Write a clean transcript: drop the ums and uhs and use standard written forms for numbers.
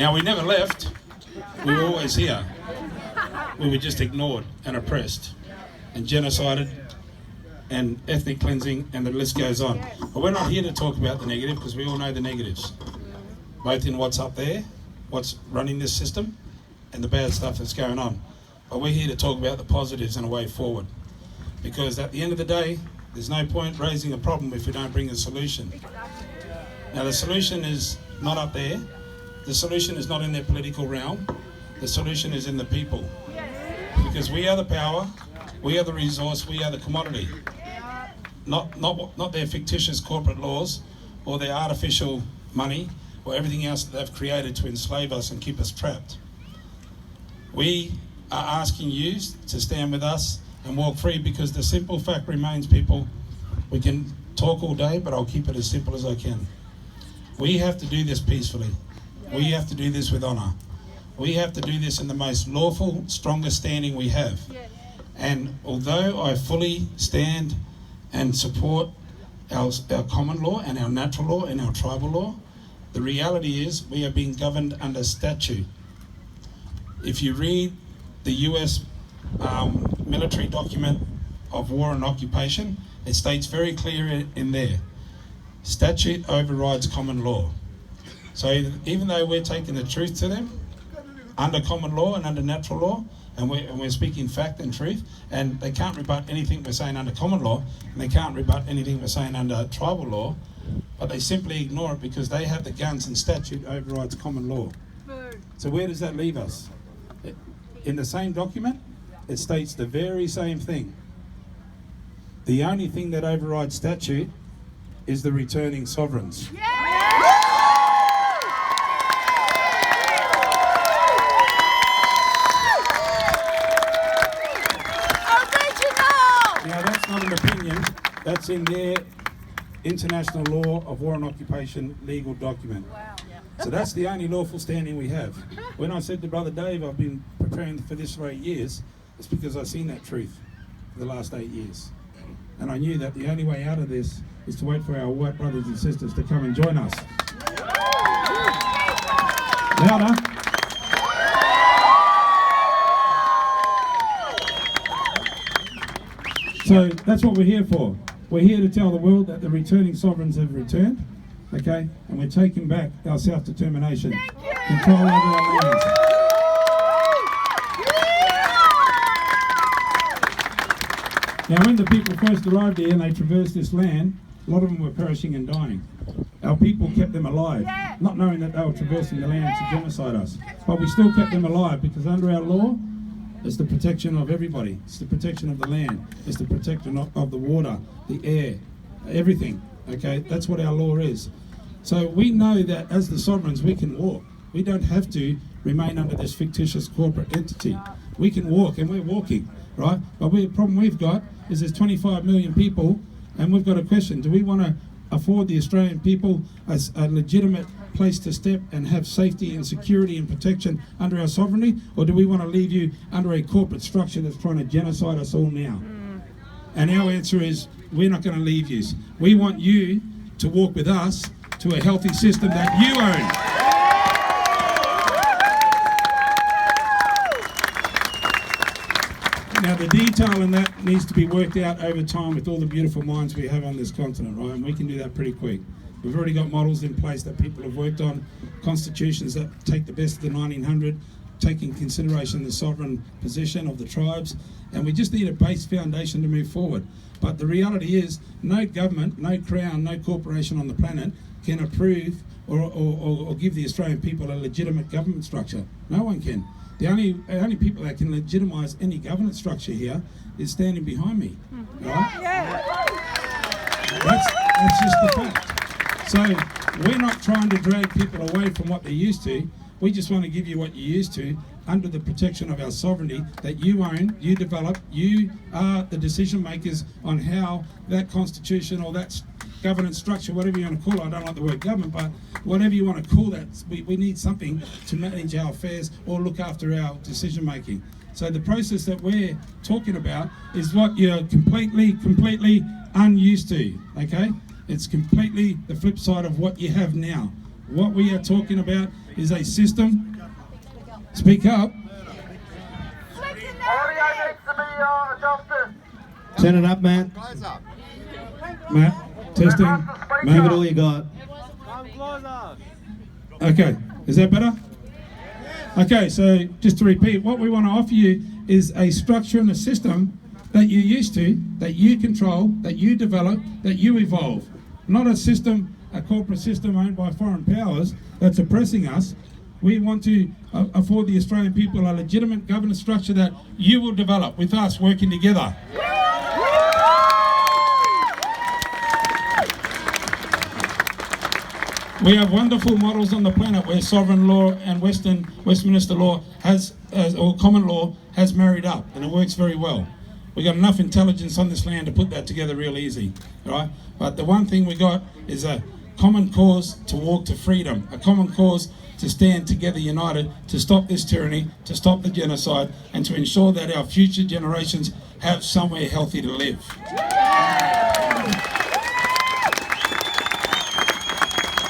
Now, we never left. We were always here. We were just ignored and oppressed and genocided and ethnic cleansing, and the list goes on. But we're not here to talk about the negative, because we all know the negatives, both in what's up there, what's running this system, and the bad stuff that's going on. But we're here to talk about the positives and a way forward, because at the end of the day, there's no point raising a problem if we don't bring a solution. Now, the solution is not up there. The solution is not in their political realm. The solution is in the people, because we are the power, we are the resource, we are the commodity. Not their fictitious corporate laws or their artificial money or everything else that they've created to enslave us and keep us trapped. We are asking you to stand with us and walk free, because the simple fact remains, people, we can talk all day, but I'll keep it as simple as I can. We have to do this peacefully. We have to do this with honour. We have to do this in the most lawful, strongest standing we have. And although I fully stand and support our common law and our natural law and our tribal law, the reality is we are being governed under statute. If you read the US military document of war and occupation, it states very clear in there, statute overrides common law. So even though we're taking the truth to them under common law and under natural law, and we're speaking fact and truth, and they can't rebut anything we're saying under common law, and they can't rebut anything we're saying under tribal law, but they simply ignore it because they have the guns and statute overrides common law. So where does that leave us? In the same document, it states the very same thing. The only thing that overrides statute is the returning sovereigns. Now, that's not an opinion, that's in their international law of war and occupation legal document. So that's the only lawful standing we have. When I said to Brother Dave, I've been preparing for this for 8 years, it's because I've seen that truth for the last 8 years. And I knew that the only way out of this is to wait for our white brothers and sisters to come and join us. Louder. So that's what we're here for. We're here to tell the world that the returning sovereigns have returned, okay? And we're taking back our self-determination, control over our lands. Now, when the people first arrived here and they traversed this land, a lot of them were perishing and dying. Our people kept them alive, not knowing that they were traversing the land to genocide us. But we still kept them alive, because under our law, it's the protection of everybody. It's the protection of the land. It's the protection of the water, the air, everything, okay? That's what our law is. So we know that as the sovereigns, we can walk. We don't have to remain under this fictitious corporate entity. We can walk, and we're walking, right? But the problem we've got is there's 25 million people, and we've got a question. Do we want to afford the Australian people a legitimate place to step and have safety and security and protection under our sovereignty, or do we want to leave you under a corporate structure that's trying to genocide us all now? And our answer is, we're not going to leave you. We want you to walk with us to a healthy system that you own. Now, the detail in that needs to be worked out over time with all the beautiful minds we have on this continent, right? And we can do that pretty quick. We've already got models in place that people have worked on, constitutions that take the best of the 1900, taking consideration the sovereign position of the tribes, and we just need a base foundation to move forward. But the reality is, no government, no crown, no corporation on the planet can approve or give the Australian people a legitimate government structure. No one can. The only people that can legitimise any governance structure here is standing behind me. Right? That's just the fact. So we're not trying to drag people away from what they're used to. We just want to give you what you're used to under the protection of our sovereignty that you own, you develop, you are the decision makers on how that constitution or that governance structure, whatever you want to call it, I don't like the word government, but whatever you want to call that, we need something to manage our affairs or look after our decision making. So the process that we're talking about is what you're completely unused to, okay? It's completely the flip side of what you have now. What we are talking about is a system. Speak up. Turn it up, Matt. Matt, testing. Move it all you got. Okay, is that better? Okay, so just to repeat, what we want to offer you is a structure and a system that you're used to, that you control, that you develop, that you evolve. Not a system, a corporate system owned by foreign powers that's oppressing us. We want to afford the Australian people a legitimate governance structure that you will develop with us working together. We have wonderful models on the planet where sovereign law and Westminster law or common law has married up, and it works very well. We got enough intelligence on this land to put that together real easy, right? But the one thing we got is a common cause to walk to freedom, a common cause to stand together united to stop this tyranny, to stop the genocide, and to ensure that our future generations have somewhere healthy to live.